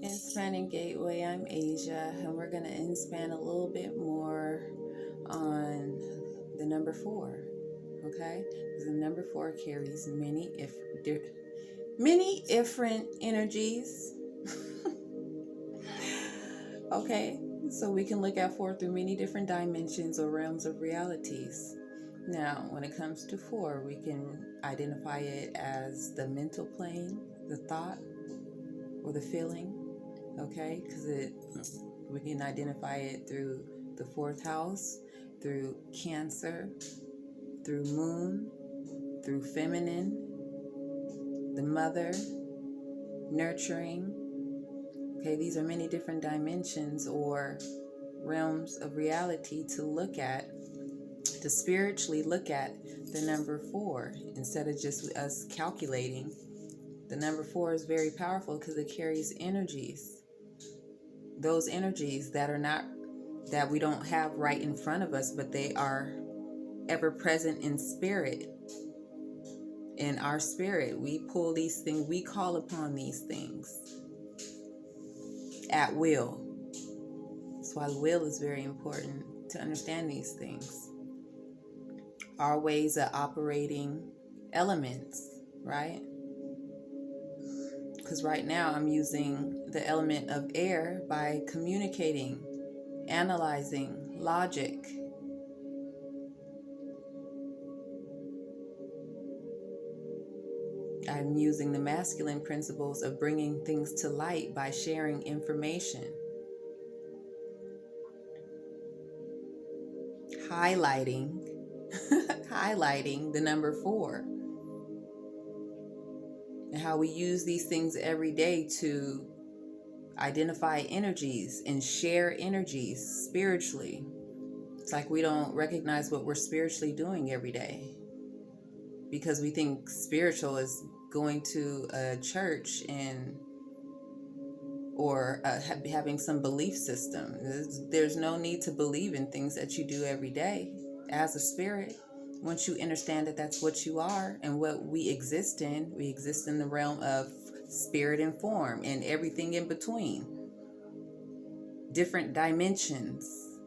Inspanning Gateway, I'm Asia, and we're going to inspan a little bit more on the number 4, okay? Because the number 4 carries many different energies, okay? So we can look at 4 through many different dimensions or realms of realities. Now, when it comes to 4, we can identify it as the mental plane, the thought, or the feeling, okay? Because we can identify it through the 4th house, through Cancer, through Moon, through Feminine, the Mother, nurturing. Okay, these are many different dimensions or realms of reality to look at, to spiritually look at the number 4 instead of just us calculating. The number 4 is very powerful because it carries energies. Those energies that we don't have right in front of us, but they are ever present in spirit. In our spirit, we pull these things, we call upon these things at will. That's why the will is very important to understand these things. Our ways of operating elements, right? Because right now I'm using the element of air by communicating, analyzing, logic. I'm using the masculine principles of bringing things to light by sharing information, highlighting highlighting the number 4, and how we use these things every day to identify energies and share energies spiritually. It's like we don't recognize what we're spiritually doing every day because we think spiritual is going to a church and or having some belief system. There's no need to believe in things that you do every day as a spirit. Once you understand that that's what you are and what we exist in the realm of spirit and form and everything in between. Different dimensions,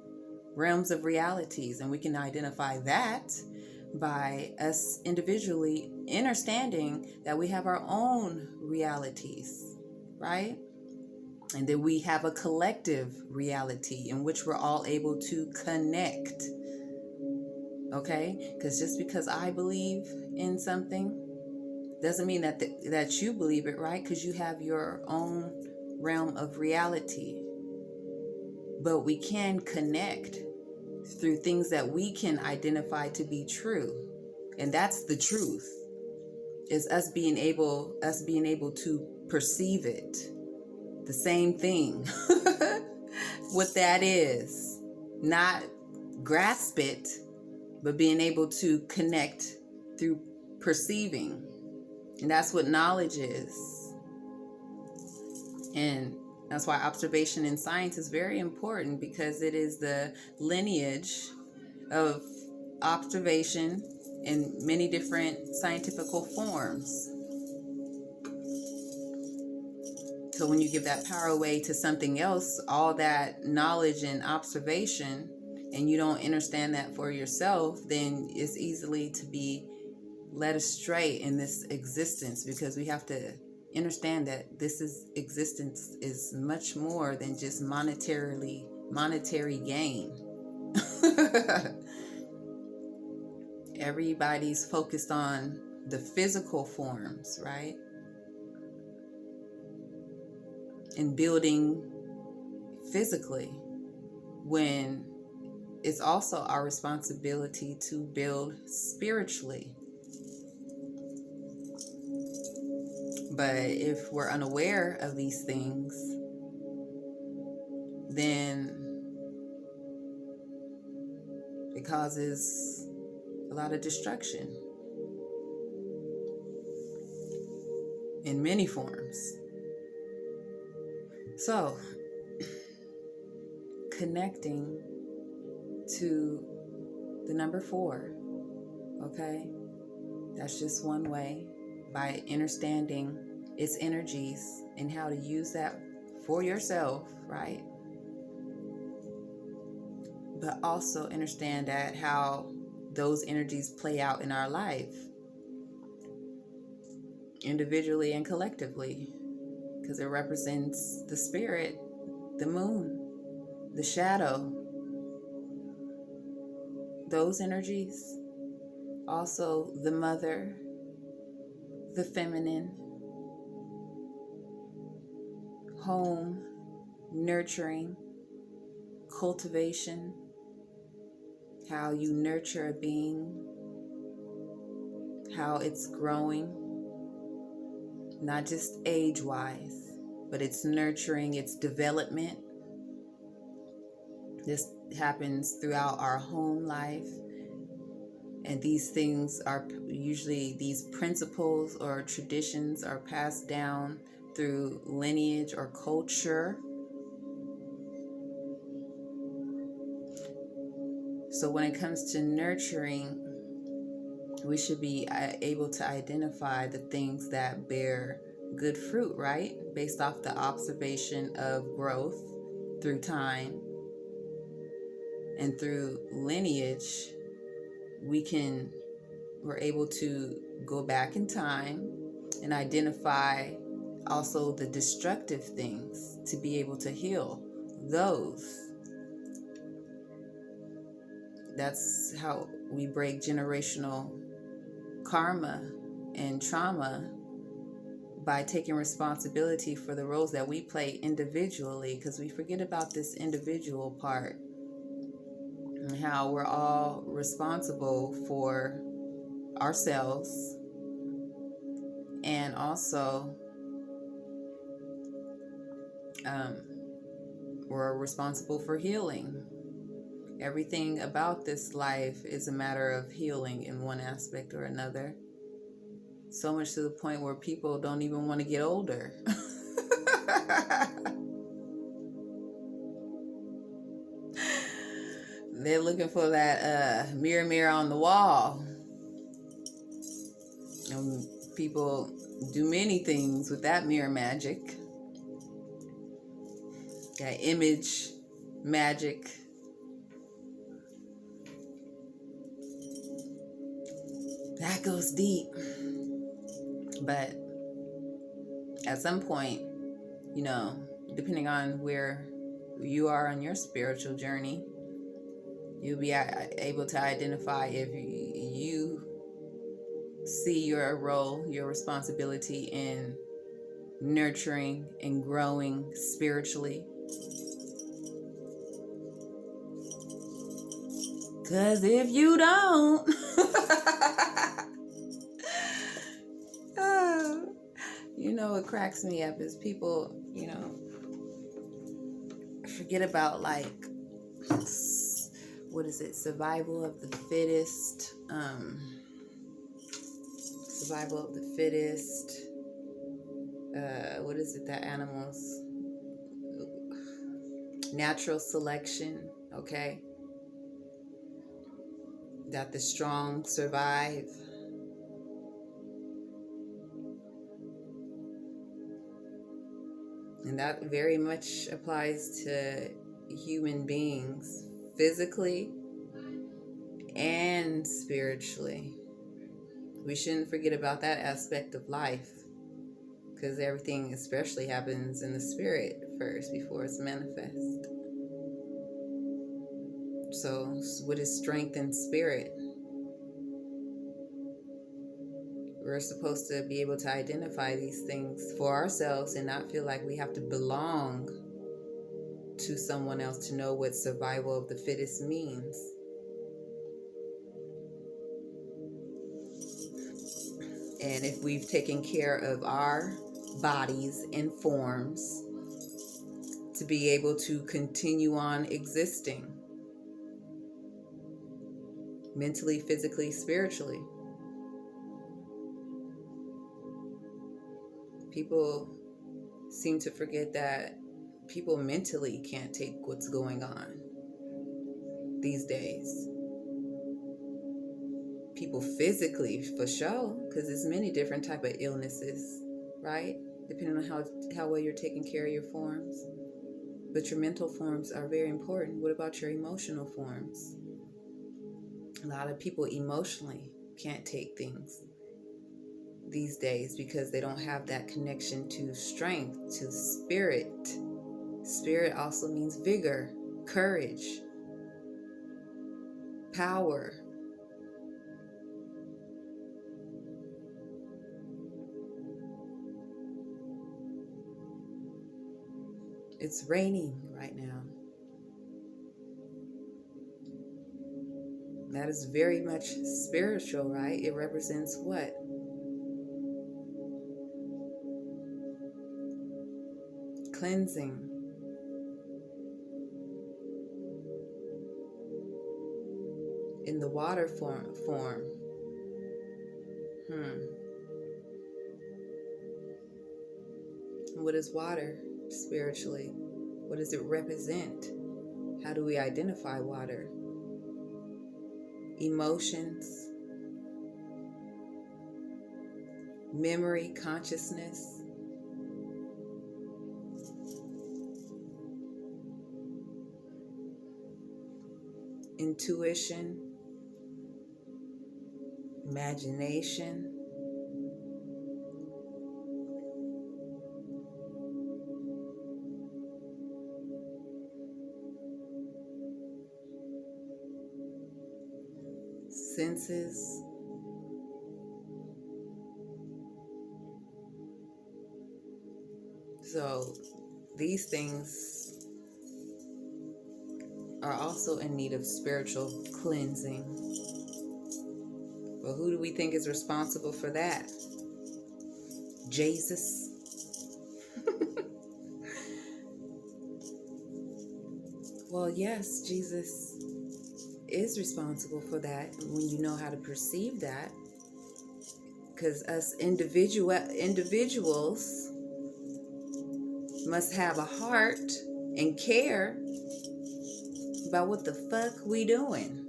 realms of realities, and we can identify that by us individually understanding that we have our own realities, right? And that we have a collective reality in which we're all able to connect. Okay? Because just because I believe in something doesn't mean that you believe it, right? Because you have your own realm of reality. But we can connect through things that we can identify to be true. And that's the truth. Is us being able to perceive it. The same thing. What that is. Not grasp it, but being able to connect through perceiving. And that's what knowledge is. And that's why observation in science is very important, because it is the lineage of observation in many different scientific forms. So when you give that power away to something else, all that knowledge and observation, and you don't understand that for yourself, then it's easily to be led astray in this existence, because we have to understand that existence is much more than just monetary gain. Everybody's focused on the physical forms, right? And building physically, when it's also our responsibility to build spiritually. But if we're unaware of these things, then it causes a lot of destruction in many forms. So, connecting to the number 4, okay? That's just one way, by understanding its energies and how to use that for yourself, right? But also understand that how those energies play out in our life, individually and collectively, because it represents the spirit, the moon, the shadow, those energies. Also, the mother, the feminine, home, nurturing, cultivation, how you nurture a being, how it's growing, not just age-wise, but it's nurturing its development. This happens throughout our home life. And these things are usually, these principles or traditions are passed down through lineage or culture. So when it comes to nurturing, we should be able to identify the things that bear good fruit, right? Based off the observation of growth through time and through lineage, we're able to go back in time and identify also the destructive things to be able to heal those. That's how we break generational karma and trauma, by taking responsibility for the roles that we play individually, because we forget about this individual part and how we're all responsible for ourselves, and also we're responsible for healing. Everything about this life is a matter of healing in one aspect or another. So much to the point where people don't even want to get older. They're looking for that mirror, mirror on the wall. And people do many things with that mirror magic. That image magic. That goes deep. But at some point, depending on where you are on your spiritual journey, you'll be able to identify if you see your role, your responsibility in nurturing and growing spiritually. Because if you don't, what cracks me up is people, forget about what is it? Survival of the fittest. Survival of the fittest. What is it that animals? Natural selection, okay? That the strong survive. And that very much applies to human beings, physically and spiritually. We shouldn't forget about that aspect of life, because everything especially happens in the spirit first before it's manifest. So what is strength in spirit? We're supposed to be able to identify these things for ourselves and not feel like we have to belong to someone else to know what survival of the fittest means. And if we've taken care of our bodies and forms to be able to continue on existing mentally, physically, spiritually. People seem to forget that people mentally can't take what's going on these days. People physically, for sure, because there's many different type of illnesses, right? depending on how well you're taking care of your forms. But your mental forms are very important. What about your emotional forms? A lot of people emotionally can't take things these days because they don't have that connection to strength, to spirit. Spirit also means vigor, courage, power. It's raining right now. That is very much spiritual, right? It represents what? Cleansing. In the water form. What is water spiritually? What does it represent? How do we identify water? Emotions, memory, consciousness. Intuition, imagination. Senses. So these things are also in need of spiritual cleansing. But who do we think is responsible for that? Jesus. Well, yes, Jesus is responsible for that when you know how to perceive that. Because us individuals must have a heart and care about what the fuck we doing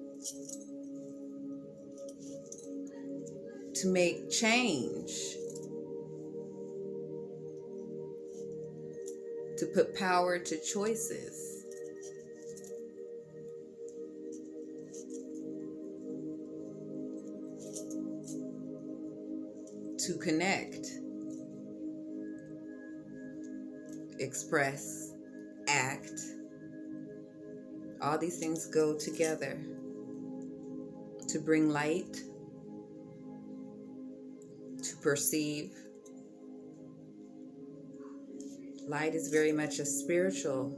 to make change, to put power to choices, to connect, express, act. All these things go together to bring light, to perceive. Light is very much a spiritual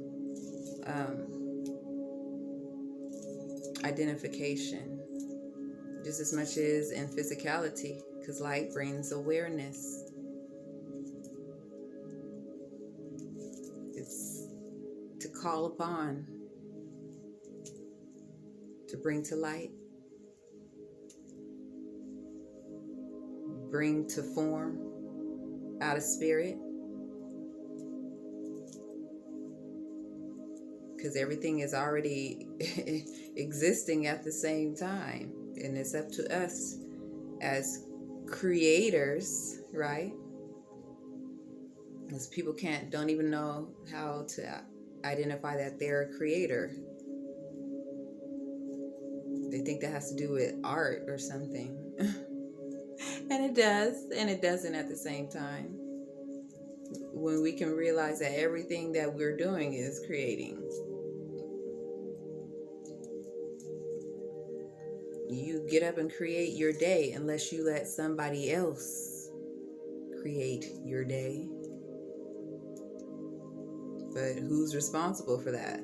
identification, just as much as in physicality, because light brings awareness. It's to call upon, to bring to light, bring to form out of spirit, because everything is already existing at the same time, and it's up to us as creators, right? Because people don't even know how to identify that they're a creator. They think that has to do with art or something. And it does, and it doesn't at the same time. When we can realize that everything that we're doing is creating. You get up and create your day unless you let somebody else create your day. But who's responsible for that?